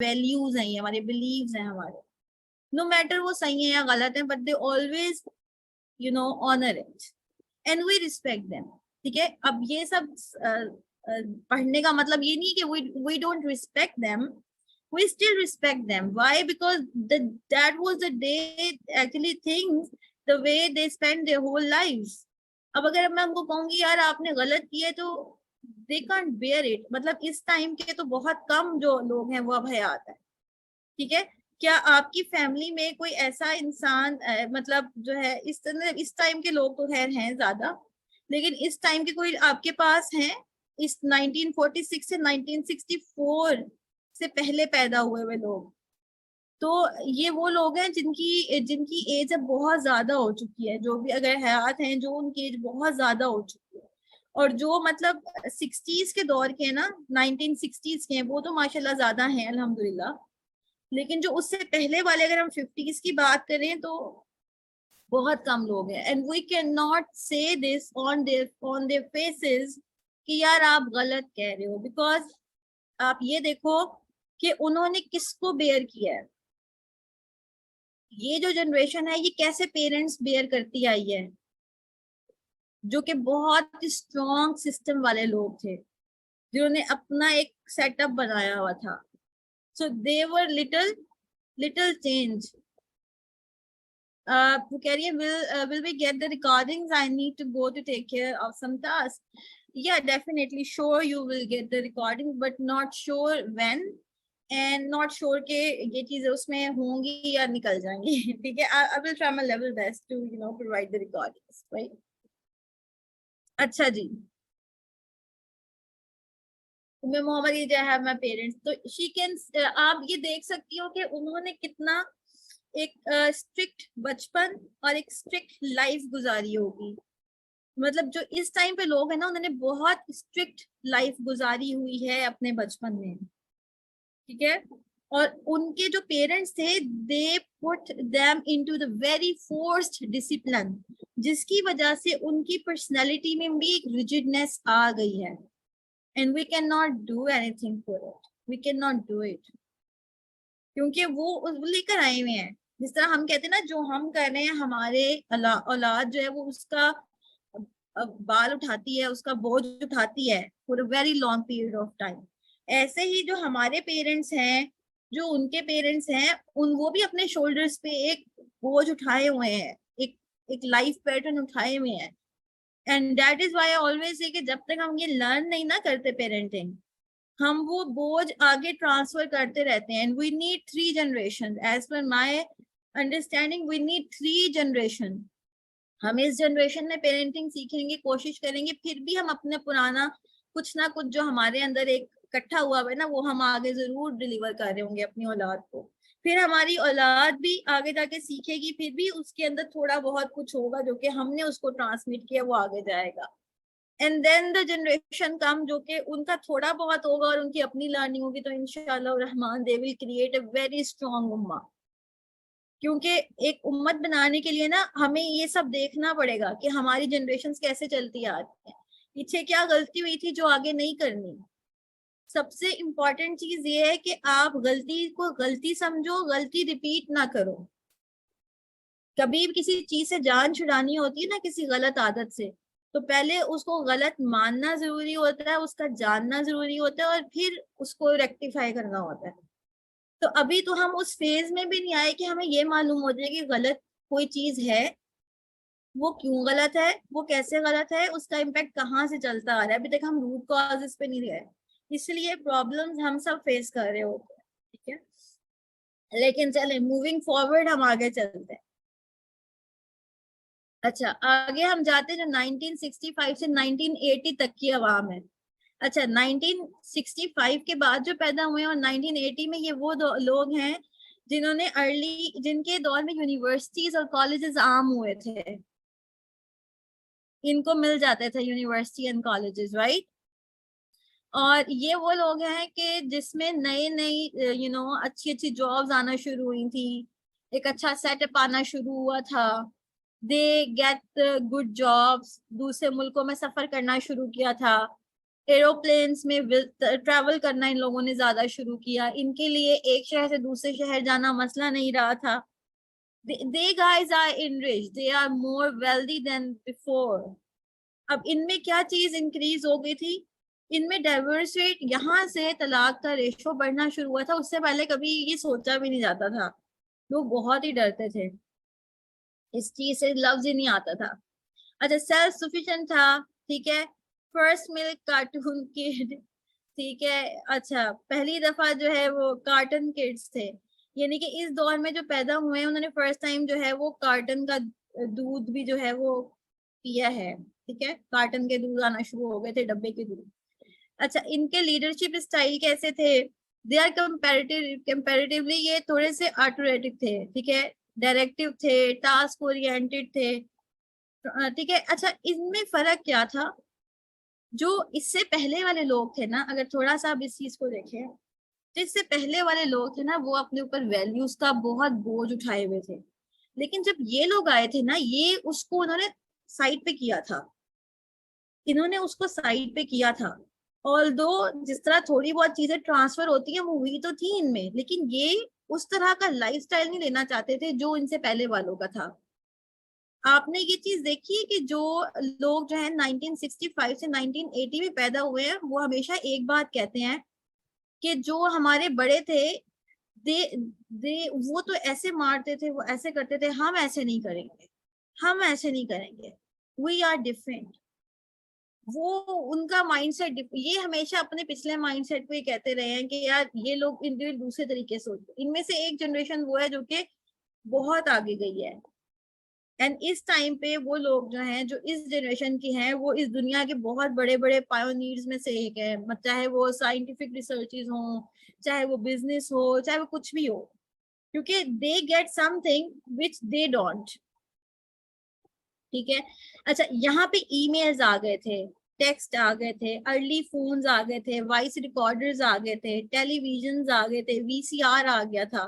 Values हैं, ये हमारे बिलीव्स हैं हमारे, नो मैटर वो सही है या गलत है, but they always honour it and we respect them. ठीक है, अब ये सब पढ़ने का मतलब ये नहीं कि we don't respect them, we still respect them. Why? Because that was the day actually things, the way they spend their whole lives. अब अगर मैं उनको कहूंगी यार आपने गलत किया तो they can't bear it। मतलब इस टाइम के तो बहुत कम जो लोग हैं वो अब हयात है। ठीक है, क्या आपकी फैमिली में कोई ऐसा इंसान मतलब जो है इस टाइम के लोग तो खैर हैं ज्यादा, लेकिन इस टाइम के कोई आपके पास हैं इस 1946 से 1964 से पहले पैदा हुए लोग? तो ये वो लोग हैं जिनकी जिनकी एज अब बहुत ज्यादा हो चुकी है, जो भी अगर हयात हैं जो उनकी एज बहुत ज्यादा हो चुकी है, और जो मतलब 60s के दौर के हैं ना, 1960s के हैं, वो तो माशाल्लाह ज्यादा हैं अल्हम्दुलिल्लाह। लेकिन जो उससे पहले वाले अगर हम 50s की बात करें तो बहुत कम लोग हैं। एंड वी कैन नॉट से दिस ऑन देयर फेसेस कि यार आप गलत कह रहे हो, बिकॉज आप ये देखो कि उन्होंने किसको बेयर किया है। ये जो जनरेशन है ये कैसे पेरेंट्स बेयर करती आई है, जो कि बहुत स्ट्रॉन्ग सिस्टम वाले लोग थे, जिन्होंने अपना एक सेटअप बनाया हुआ था। सो दे वर लिटिल चेंज। वो कह रही है will we get the recordings? I need to go to take care of some tasks. Yeah, definitely sure you will get the recordings, but not sure when and not sure के ये चीजें उसमें होंगी या निकल जाएंगी। ठीक है, I will try my level best to provide the recordings, right? अच्छा जी, मैं मोहम्मद ये जो है मैं पेरेंट्स तो शी कैन, आप ये देख सकती हो कि उन्होंने कितना एक स्ट्रिक्ट बचपन और एक स्ट्रिक्ट लाइफ गुजारी होगी। मतलब जो इस टाइम पे लोग हैं ना, उन्होंने बहुत स्ट्रिक्ट लाइफ गुजारी हुई है अपने बचपन में। ठीक है, और उनके जो पेरेंट्स थे they put them into the very forced discipline, जिसकी वजह से उनकी पर्सनैलिटी में भी एक रिजिडनेस आ गई है। And we can not do anything for it, we can not do it, क्योंकि वो लेकर आए हुए हैं। जिस तरह हम कहते हैं ना, जो हम कर रहे हैं हमारे औलाद जो है वो उसका बाल उठाती है, उसका बोझ उठाती है for a very long period of time. ऐसे ही जो हमारे पेरेंट्स हैं, जो उनके पेरेंट्स हैं, वो भी अपने शोल्डर्स पे एक बोझ उठाए हुए हैं, एक लाइफ पैटर्न उठाए हुए हैं। And that is why I always say कि जब तक हम ये लर्न नहीं ना करते पेरेंटिंग, हम वो बोझ आगे ट्रांसफर करते रहते हैं। And we need 3 generation, as per my understanding we need 3 generation. हम इस जनरेशन में पेरेंटिंग सीखेंगे, कोशिश करेंगे, फिर भी हम अपने पुराना कुछ ना कुछ जो हमारे अंदर एक इकट्ठा हुआ है ना, वो हम आगे जरूर डिलीवर कर रहे होंगे अपनी औलाद को। फिर हमारी औलाद भी आगे जाके सीखेगी, फिर भी उसके अंदर थोड़ा बहुत कुछ होगा जो कि हमने उसको ट्रांसमिट किया, वो आगे जाएगा। एंड देन द जनरेशन कम, जो कि उनका थोड़ा बहुत होगा और उनकी अपनी लर्निंग होगी, तो इंशाल्लाह Rahman they will create a very strong उम्मा। क्योंकि एक उम्मत बनाने के लिए ना हमें ये सब देखना पड़ेगा कि हमारी जनरेशन कैसे चलती आ रही है, पीछे क्या गलती हुई थी जो आगे नहीं करनी। सबसे इम्पोर्टेंट चीज ये है कि आप गलती को गलती समझो, गलती रिपीट ना करो। कभी भी किसी चीज से जान छुड़ानी होती है ना, किसी गलत आदत से, तो पहले उसको गलत मानना जरूरी होता है, उसका जानना जरूरी होता है, और फिर उसको रेक्टिफाई करना होता है। तो अभी तो हम उस फेज में भी नहीं आए कि हमें ये मालूम हो जाए कि गलत कोई चीज है, वो क्यों गलत है, वो कैसे गलत है, उसका इम्पैक्ट कहाँ से चलता आ रहा है। अभी तक हम रूट कॉजेस पे नहीं गए, इसलिए प्रॉब्लम्स हम सब फेस कर रहे होते हैं। ठीक है, लेकिन चले मूविंग फॉरवर्ड, हम आगे चलते हैं। अच्छा, आगे हम जाते हैं जो 1965 से 1980 तक की अवाम है। अच्छा, 1965 के बाद जो पैदा हुए और 1980 में, ये वो लोग हैं जिन्होंने जिनके दौर में यूनिवर्सिटीज और कॉलेजेस आम हुए थे। इनको मिल जाते थे यूनिवर्सिटी एंड कॉलेजेस, राइट। और ये वो लोग हैं कि जिसमें नई नई अच्छी अच्छी जॉब्स आना शुरू हुई थी, एक अच्छा सेटअप आना शुरू हुआ था। दे गेट गुड जॉब्स, दूसरे मुल्कों में सफर करना शुरू किया था। एरोप्लेन्स में ट्रैवल करना इन लोगों ने ज्यादा शुरू किया। इनके लिए एक शहर से दूसरे शहर जाना मसला नहीं रहा था। they guys are enriched, they are more wealthy than before। अब इनमें क्या चीज इंक्रीज हो गई थी, इनमें डाइवर्स रेट, यहाँ से तलाक का रेशो बढ़ना शुरू हुआ था। उससे पहले कभी ये सोचा भी नहीं जाता था, लोग बहुत ही डरते थे, इस चीज से लफ्ज ही नहीं आता था। अच्छा, सेल्फ सफिशिएंट था, ठीक है, फर्स्ट मिल्क कार्टून किड, ठीक है। अच्छा, पहली दफा जो है वो कार्टन किड्स थे, यानी कि इस दौर में जो पैदा हुए हैं उन्होंने फर्स्ट टाइम जो है वो कार्टन का दूध भी जो है वो पिया है, ठीक है, कार्टन के दूध आना शुरू हो गए थे, डब्बे के दूध। अच्छा, इनके लीडरशिप स्टाइल कैसे थे, दे आर कंपैरेटिवली ये थोड़े से ऑटोक्रेटिक थे, ठीक है, डायरेक्टिव थे, टास्क ओरिएंटेड थे, ठीक है। अच्छा, इनमें फर्क क्या था, जो इससे पहले वाले लोग थे ना, अगर थोड़ा सा आप इस चीज को देखें, तो इससे पहले वाले लोग थे ना, वो अपने ऊपर वैल्यूज का बहुत बोझ उठाए हुए थे, लेकिन जब ये लोग आए थे ना, ये उसको उन्होंने साइड पे किया था, इन्होंने उसको साइड पे किया था। ऑल्दो जिस तरह थोड़ी बहुत चीजें ट्रांसफर होती है वो हुई तो थी इनमें, लेकिन ये उस तरह का लाइफस्टाइल नहीं लेना चाहते थे जो इनसे पहले वालों का था। आपने ये चीज देखी है कि जो लोग जो है 1965 से 1980 में पैदा हुए हैं, वो हमेशा एक बात कहते हैं कि जो हमारे बड़े थे, दे दे वो तो ऐसे मारते थे, वो ऐसे करते थे, हम ऐसे नहीं करेंगे, हम ऐसे नहीं करेंगे, वी आर डिफरेंट। वो उनका माइंडसेट, ये हमेशा अपने पिछले माइंडसेट को ही कहते रहे हैं कि यार ये लोग इंडिविजुअल दूसरे तरीके से सोचते। इनमें से एक जनरेशन वो है जो कि बहुत आगे गई है, एंड इस टाइम पे वो लोग जो हैं, जो इस जनरेशन की हैं, वो इस दुनिया के बहुत बड़े बड़े पायोनियर्स में से एक है, चाहे वो साइंटिफिक रिसर्चेस हो, चाहे वो बिजनेस हो, चाहे वो कुछ भी हो, क्योंकि they get something which they don't, ठीक है। अच्छा, यहाँ पे ईमेल्स आ गए थे, टेक्स्ट आ गए थे, अर्ली फोन्स आ गए थे, वॉइस रिकॉर्डर्स आ गए थे, टेलीविजन आ गए थे, वीसीआर आ गया था,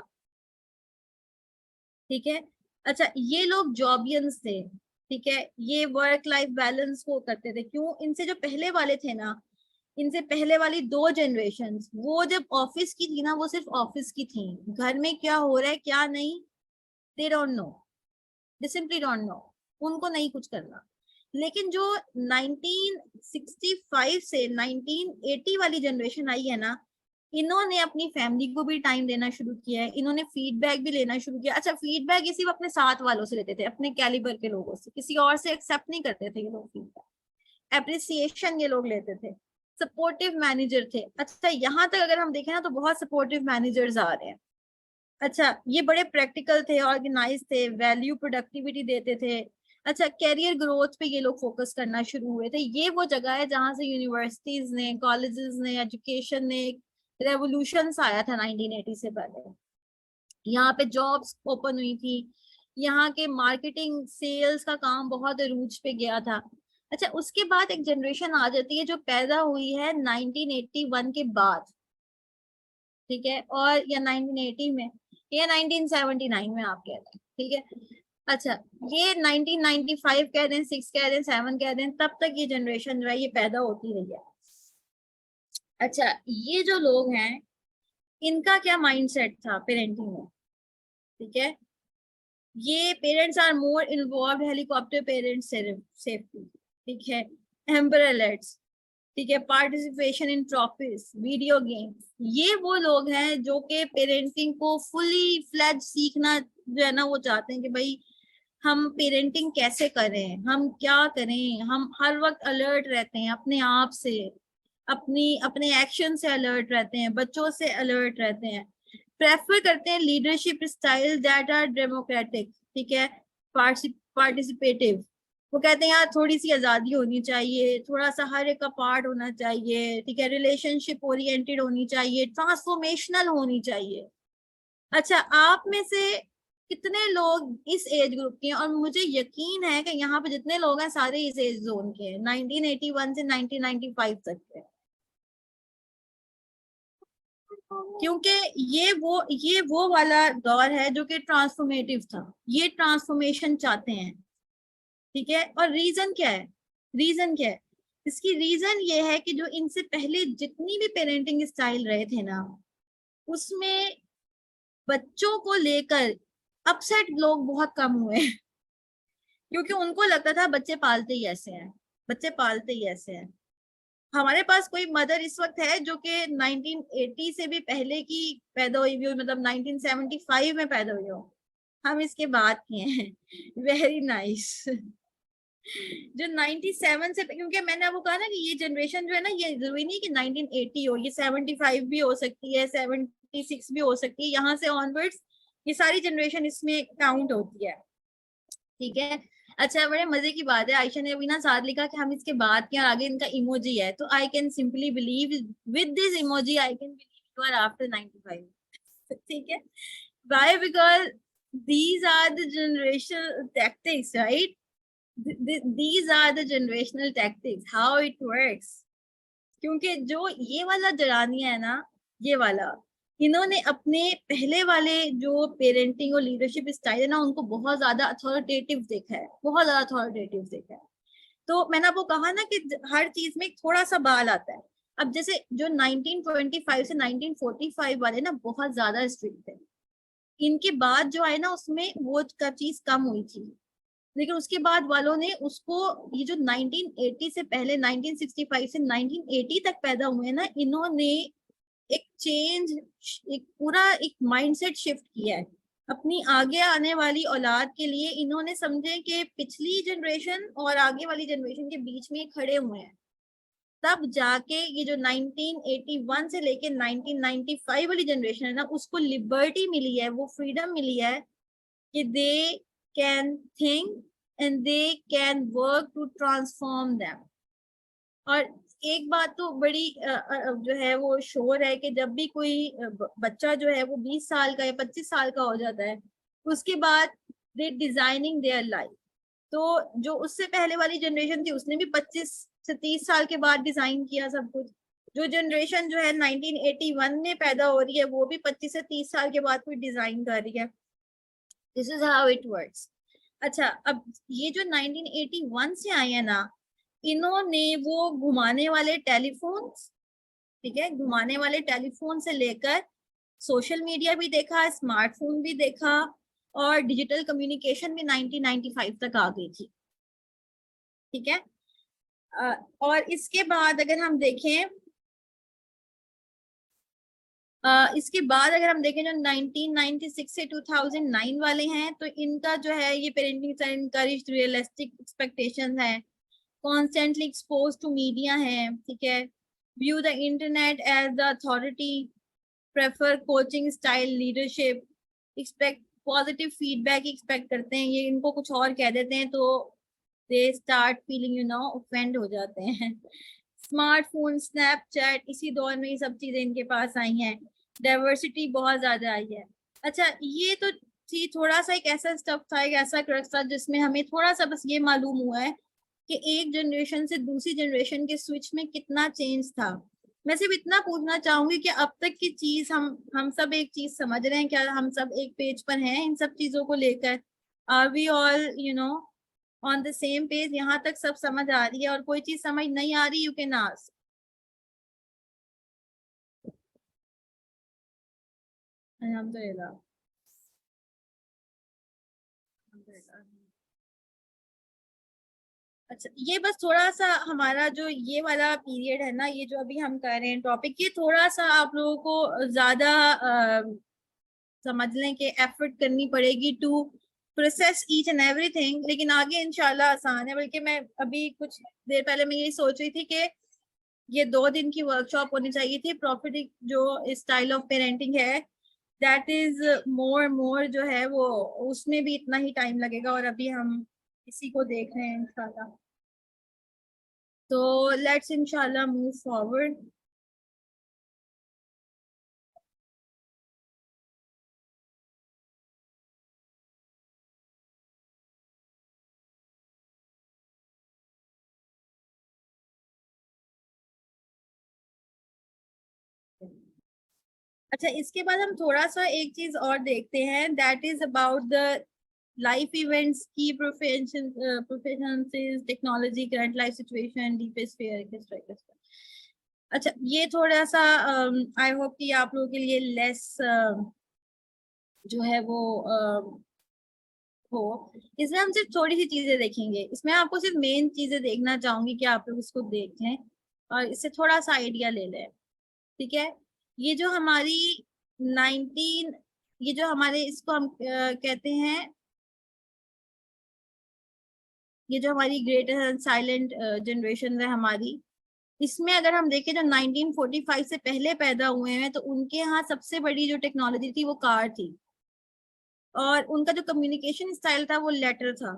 ठीक है। अच्छा, ये लोग जॉबियंस थे, ठीक है, ये वर्क लाइफ बैलेंस को करते थे। क्यों, इनसे जो पहले वाले थे ना, इनसे पहले वाली दो जनरेशन, वो जब ऑफिस की थी ना, वो सिर्फ ऑफिस की थी, घर में क्या हो रहा है क्या नहीं, they don't know, they simply don't know, उनको नहीं कुछ करना। लेकिन जो 1965 से 1980 वाली जनरेशन आई है ना, इन्होंने अपनी फैमिली को भी टाइम देना शुरू किया है, इन्होंने फीडबैक भी लेना शुरू किया। अच्छा, फीडबैक ये सिर्फ अपने साथ वालों से लेते थे, अपने कैलिबर के लोगों से, किसी और से एक्सेप्ट नहीं करते थे ये लोग फीडबैक। एप्रिसिएशन ये लोग लेते थे, सपोर्टिव मैनेजर थे। अच्छा, यहाँ तक अगर हम देखें ना, तो बहुत सपोर्टिव मैनेजर्स आ रहे हैं। अच्छा, ये बड़े प्रैक्टिकल थे, ऑर्गेनाइज थे, वैल्यू प्रोडक्टिविटी देते थे। अच्छा, कैरियर ग्रोथ पे ये लोग फोकस करना शुरू हुए थे। ये वो जगह है जहां से यूनिवर्सिटीज ने, कॉलेजेस ने, एजुकेशन ने रेवोल्यूशन आया था 1980 से पहले। यहाँ पे जॉब्स ओपन हुई थी, यहाँ के मार्केटिंग सेल्स का काम बहुत अरूज पे गया था। अच्छा, उसके बाद एक जनरेशन आ जाती है जो पैदा हुई है 1981 के बाद, ठीक है, और या 1980 में या 1979 में आप कह रहे हैं, ठीक है। अच्छा, ये 1995 कह दें, 6 कह दें, 7 कह दें, तब तक ये जनरेशन जो है ये पैदा होती रही है। अच्छा, ये जो लोग हैं, इनका क्या माइंडसेट था पेरेंटिंग में, ठीक है, ये parents are more involve, helicopter parents safety, ठीक है, एम्बर अलर्ट्स, ठीक है, participation in trophies, video games. ये वो लोग हैं जो कि पेरेंटिंग को फुली फ्लेज सीखना जो है ना, वो चाहते हैं कि भाई हम पेरेंटिंग कैसे करें, हम क्या करें, हम हर वक्त अलर्ट रहते हैं अपने आप से, अपने एक्शन से अलर्ट रहते हैं, बच्चों से अलर्ट रहते हैं, प्रेफर करते हैं leadership style that are democratic, ठीक है, पार्टिसिपेटिव। वो कहते हैं यार थोड़ी सी आजादी होनी चाहिए, थोड़ा सा हर एक का पार्ट होना चाहिए, ठीक है, रिलेशनशिप ओरिएंटेड होनी चाहिए, ट्रांसफॉर्मेशनल होनी चाहिए। अच्छा, आप में से कितने लोग इस एज ग्रुप के हैं, और मुझे यकीन है कि यहाँ पे जितने लोग हैं सारे इस एज जोन के हैं, 1981 से 1995 तक के, क्योंकि ये वो वाला दौर है जो कि ट्रांसफॉर्मेटिव था, ये ट्रांसफॉर्मेशन चाहते हैं, ठीक है। और रीजन क्या है, रीजन क्या है, इसकी रीजन ये है कि जो इनसे पहले जितनी भी पेरेंटिंग स्टाइल रहे थे ना, उसमें बच्चों को लेकर अपसेट लोग बहुत कम हुए हैं। क्योंकि उनको लगता था बच्चे पालते ही ऐसे हैं, बच्चे पालते ही ऐसे हैं। हमारे पास कोई मदर इस वक्त है जो कि 1980 से भी पहले की पैदा हुई भी हो, मतलब 1975 में पैदा हुई हो, हम इसके बाद किए हैं। Very nice. जो 97 से, क्योंकि मैंने आपको कहा ना कि ये जनरेशन जो है ना, ये जरूरी नहीं कि 1980 हो, ये 75 भी हो सकती है, 76 भी हो सकती है, यहाँ से ऑनवर्ड्स ये सारी जनरेशन इसमें काउंट होती है। ठीक है। अच्छा, बड़े मजे की बात है, आयशा ने अभी ना साथ लिखा कि हम इसके बाद के आगे इनका इमोजी है, तो I can simply believe with this emoji, I can believe you are after 95। ठीक है। Why? Because these are the generational tactics, right? These are the generational tactics, how it works. क्योंकि जो ये वाला जरानिया है ना, ये वाला, इन्होंने अपने पहले वाले जो पेरेंटिंग और लीडरशिप स्टाइल है ना, उनको बहुत ज्यादा अथॉरिटेटिव देखा है, बहुत ज्यादा अथॉरिटेटिव देखा है। तो मैंने आपको कहा ना कि हर चीज में थोड़ा सा बाल आता है। अब जैसे जो 1925 से 1945 वाले ना बहुत ज्यादा स्ट्रिक्ट थे, इनके बाद जो आए ना उसमें वो का चीज कम हुई थी। लेकिन उसके बाद वालों ने उसको, ये जो 1980 से पहले 1965 से 1980 तक पैदा हुए हैं ना, इन्होंने एक चेंज, एक पूरा एक माइंडसेट शिफ्ट किया है अपनी आगे आने वाली औलाद के लिए। इन्होंने समझे कि पिछली जनरेशन और आगे वाली जनरेशन के बीच में खड़े हुए हैं, तब जाके ये जो 1981 से लेके 1995 वाली जनरेशन है ना, उसको लिबर्टी मिली है, वो फ्रीडम मिली है कि they can think and they can work to transform them. और एक बात तो बड़ी जो है वो श्योर है कि जब भी कोई बच्चा जो है वो 20 साल का या 25 साल का हो जाता है, उसके बाद दे डिजाइनिंग देयर लाइफ। तो जो उससे पहले वाली जनरेशन थी उसने भी 25 से 30 साल के बाद डिजाइन किया सब कुछ। जो जनरेशन जो है 1981 में पैदा हो रही है, वो भी 25 से 30 साल के बाद कोई डिजाइन कर रही है। This is how it works. अच्छा, अब ये जो 1981 से आए हैं ना, इन्होंने वो घुमाने वाले टेलीफोन, ठीक है, घुमाने वाले टेलीफोन से लेकर सोशल मीडिया भी देखा, स्मार्टफोन भी देखा, और डिजिटल कम्युनिकेशन भी 1995 तक आ गई थी। ठीक है। और इसके बाद अगर हम देखें, इसके बाद अगर हम देखें जो 1996 से 2009 वाले हैं, तो इनका जो है ये पेरेंटिंग इनकरेज रियलिस्टिक एक्सपेक्टेशंस है, कॉन्स्टेंटली एक्सपोज टू मीडिया है, ठीक है, view the internet as the authority, prefer coaching style leadership, expect positive feedback expect करते हैं। ये इनको कुछ और कह देते हैं तो दे स्टार्ट फीलिंग ऑफेंड हो जाते हैं। स्मार्टफोन, स्नैपचैट, इसी दौर में ये सब चीजें इनके पास आई हैं। डाइवर्सिटी बहुत ज्यादा आई है। अच्छा, ये तो थी थोड़ा सा एक ऐसा स्टफ था, एक ऐसा क्रक्स था जिसमें हमें थोड़ा सा बस ये मालूम हुआ है कि एक जनरेशन से दूसरी जनरेशन के स्विच में कितना चेंज था। मैं सिर्फ इतना पूछना चाहूंगी कि अब तक की चीज हम सब एक चीज समझ रहे हैं क्या? हम सब एक पेज पर हैं इन सब चीजों को लेकर? Are we all on the same page? यहाँ तक सब समझ आ रही है? और कोई चीज समझ नहीं आ रही, यू कैन आस्क। अल्हम्दुलिल्लाह। अच्छा, ये बस थोड़ा सा हमारा जो ये वाला पीरियड है ना, ये जो अभी हम कर रहे हैं टॉपिक, ये थोड़ा सा आप लोगों को ज्यादा समझ लें कि एफर्ट करनी पड़ेगी to process each and everything. लेकिन आगे इंशाल्लाह आसान है। बल्कि मैं अभी कुछ देर पहले मैं यही सोच रही थी कि ये 2 दिन की वर्कशॉप होनी चाहिए थी। प्रॉफिटिक जो स्टाइल ऑफ पेरेंटिंग है, दैट इज मोर जो है वो, उसमें भी इतना ही टाइम लगेगा, और अभी हम इसी को देख रहे हैं इंशाल्लाह। तो लेट्स इंशाल्लाह मूव फॉरवर्ड। अच्छा, इसके बाद हम थोड़ा सा एक चीज और देखते हैं, that is about the life events की professions, technology, current life situation, deepest fear, etcetera. अच्छा, ये थोड़ा सा आई होप कि आप लोगों के लिए लेस जो है वो हो। इसमें हम सिर्फ थोड़ी सी चीजें देखेंगे, इसमें आपको सिर्फ मेन चीजें देखना चाहूंगी कि आप लोग इसको देख लें और इससे थोड़ा सा आइडिया ले लें। ठीक है, ये जो हमारी 19, ये जो हमारे इसको हम कहते हैं, ये जो हमारी ग्रेट साइलेंट जनरेशन है हमारी, इसमें अगर हम देखें जो 1945 से पहले पैदा हुए हैं तो उनके यहाँ सबसे बड़ी जो टेक्नोलॉजी थी वो कार थी, और उनका जो कम्युनिकेशन स्टाइल था वो लेटर था।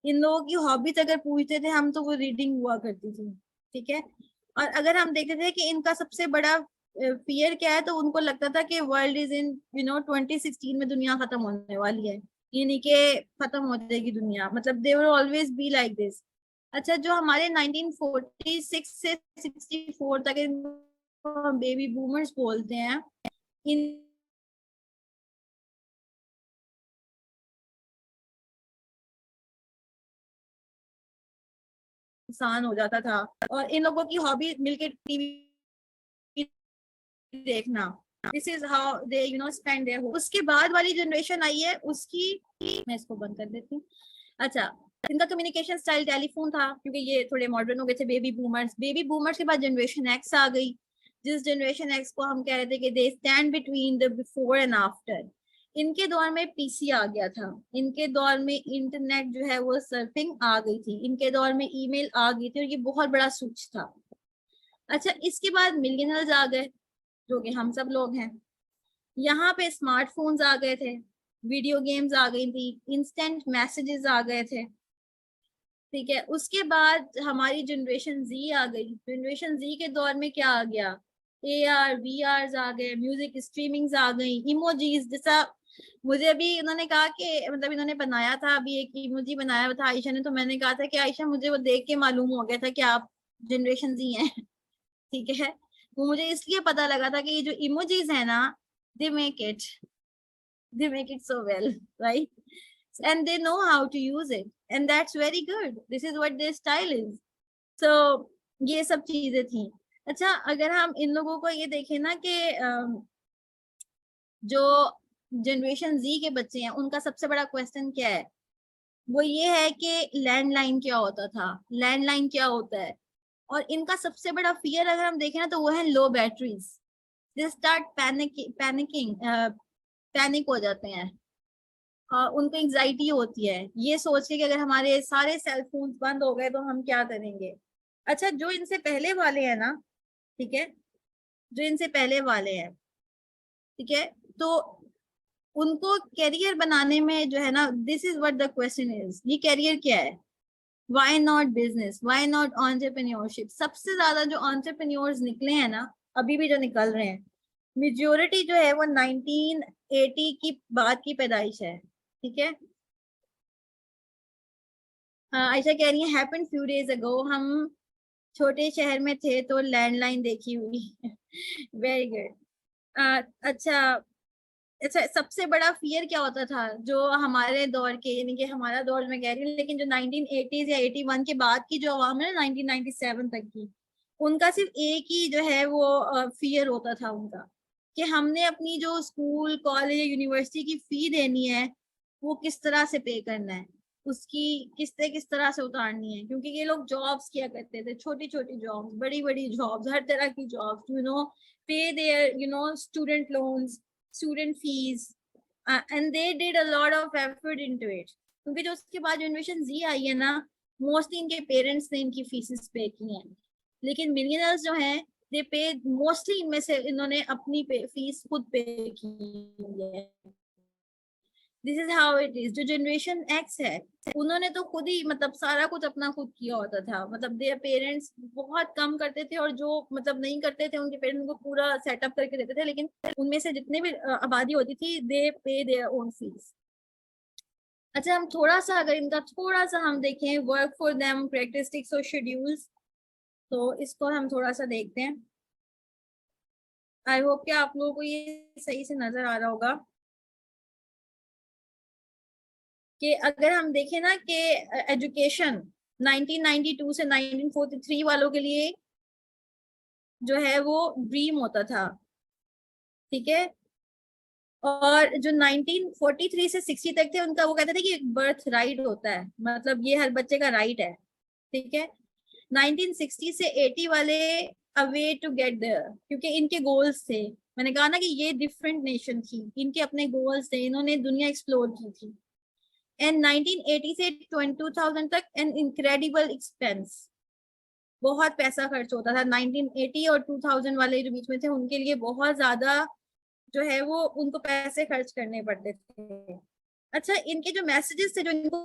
इन लोगों की हॉबीज अगर पूछते थे हम तो वो रीडिंग हुआ करती थी। ठीक है, और अगर हम देखते थे कि इनका सबसे बड़ा फियर क्या है, तो उनको लगता था कि वर्ल्ड इज इन 2016 में दुनिया खत्म होने वाली है, ये नहीं कि खत्म हो जाएगी दुनिया, मतलब they will always be like this. अच्छा, जो हमारे 1946 से 64 तक इनको हम बेबी बूमर्स बोलते हैं, इन इंसान हो जाता था, और इन लोगों की हॉबी मिलके टीवी देखना, this is how they spend their. उसके बाद वाली जनरेशन आई है उसकी, मैं इसको बंद कर देती हूँ। अच्छा, इनका कम्युनिकेशन स्टाइल टेलीफोन था, क्योंकि ये थोड़े मॉडर्न हो गए थे। बेबी बूमर्स के बाद जनरेशन एक्स आ गई, जिस जनरेशन एक्स को हम कह रहे थे कि they stand between the before and after. इनके दौर में पीसी आ गया था, इनके दौर में इंटरनेट जो है वो सर्फिंग आ गई थी, इनके दौर में ईमेल आ गई थी, और ये बहुत बड़ा स्विच था। अच्छा, इसके बाद मिलियनर्स आ गए, जो कि हम सब लोग हैं। यहाँ पे स्मार्टफोन्स आ गए थे, वीडियो गेम्स आ गई थी, इंस्टेंट मैसेजेस आ गए थे। ठीक है, उसके बाद हमारी जनरेशन जी आ गई। जनरेशन जी के दौर में क्या आ गया, AR VR आ गए, म्यूजिक स्ट्रीमिंग्स आ गई, इमोजीज जैसा मुझे अभी उन्होंने कहा कि मतलब इन्होंने बनाया था, अभी एक इमोजी बनाया था आयशा ने, तो मैंने कहा था कि आयशा मुझे वो देख के मालूम हो गया था कि आप जनरेशन जी हैं। ठीक है, वो मुझे इसलिए पता लगा था कि ये जो इमोजीज है ना, they make it they make it so well, right? And they know how to use it, and that's very good. This is what their style is. So ये सब चीजें थी। अच्छा, अगर हम इन लोगों को ये देखें ना कि जो जनरेशन जी के बच्चे हैं उनका सबसे बड़ा क्वेश्चन क्या है, वो ये है कि लैंडलाइन क्या होता था, लैंडलाइन क्या होता है। और इनका सबसे बड़ा फियर अगर हम देखें ना तो वो है low batteries. They start panicking, panic हो जाते हैं, उनको एंजाइटी होती है ये सोच के कि अगर हमारे सारे सेल फोन बंद हो गए तो हम क्या करेंगे। अच्छा, जो इनसे पहले वाले हैं ना, ठीक है, जो इनसे पहले वाले हैं, ठीक है, तो उनको करियर बनाने में जो है ना, this is what the question is, ये करियर क्या है। Why not business, why not entrepreneurship. सबसे ज्यादा जो एंटरप्रेन्योर्स निकले हैं ना, अभी भी जो निकल रहे हैं, मेजोरिटी जो है वो 1980 की बाद की पैदाइश है। ठीक है, आयशा कह रही है हैपेंड फ्यू डेज अगो, हम छोटे शहर में थे तो लैंडलाइन देखी हुई। Very good. अच्छा, अच्छा, सबसे बड़ा फियर क्या होता था जो हमारे दौर के, यानी कि हमारा दौर में कह रही हूँ, लेकिन जो 1980s या 81 के बाद की जो अवाम है ना, 1997 तक की, उनका सिर्फ एक ही जो है वो फियर होता था उनका, कि हमने अपनी जो स्कूल कॉलेज यूनिवर्सिटी की फी देनी है वो किस तरह से पे करना है, उसकी किस्तें किस तरह से उतारनी है। क्योंकि ये लोग जॉब्स किया करते थे, छोटी छोटी जॉब्स, बड़ी बड़ी जॉब्स, हर तरह की jobs, pay their student loans, student fees, and they did a lot of effort into it. क्योंकि जो उसके बाद जनरेशन जी आई है ना, मोस्टली इनके पेरेंट्स ने इनकी फीसेस पे की हैं, लेकिन मिलियनर्स जो हैं दे पे, मोस्टली इनमें से इन्होंने अपनी फीस खुद पे की है। This is how it is. जो जनरेशन एक्स है उन्होंने तो खुद ही मतलब सारा कुछ अपना खुद किया होता था, मतलब देयर पेरेंट्स बहुत कम करते थे, और जो मतलब नहीं करते थे उनके पेरेंट्स उनको पूरा सेटअप करके देते थे, लेकिन उनमें से जितने भी आबादी होती थी दे पे देयर ओन फीस। अच्छा, हम थोड़ा सा अगर इनका थोड़ा सा हम देखें वर्क फॉर देम कैरेक्टरिस्टिक्स और शेड्यूल्स, तो इसको हम थोड़ा सा देखते हैं। आई होप कि आप लोगों को ये सही से नजर आ रहा होगा कि अगर हम देखें ना कि एजुकेशन 1992 से 1943 वालों के लिए जो है वो ड्रीम होता था, ठीक है। और जो 1943 से 60 तक थे उनका वो कहते थे कि बर्थ राइट होता है, मतलब ये हर बच्चे का राइट है, ठीक है। 1960 से 80 वाले अवे टू गेट देयर, क्योंकि इनके गोल्स थे, मैंने कहा ना कि ये डिफरेंट नेशन थी, इनके अपने गोल्स थे, इन्होंने दुनिया एक्सप्लोर की थी। एंड 1980 से 2000 तक एन इनक्रेडिबल एक्सपेंस, बहुत पैसा खर्च होता था। 1980 और 2000 वाले जो बीच में थे उनके लिए बहुत ज्यादा जो है वो उनको पैसे खर्च करने पड़ते थे। अच्छा, इनके जो मैसेजेस थे जो इनको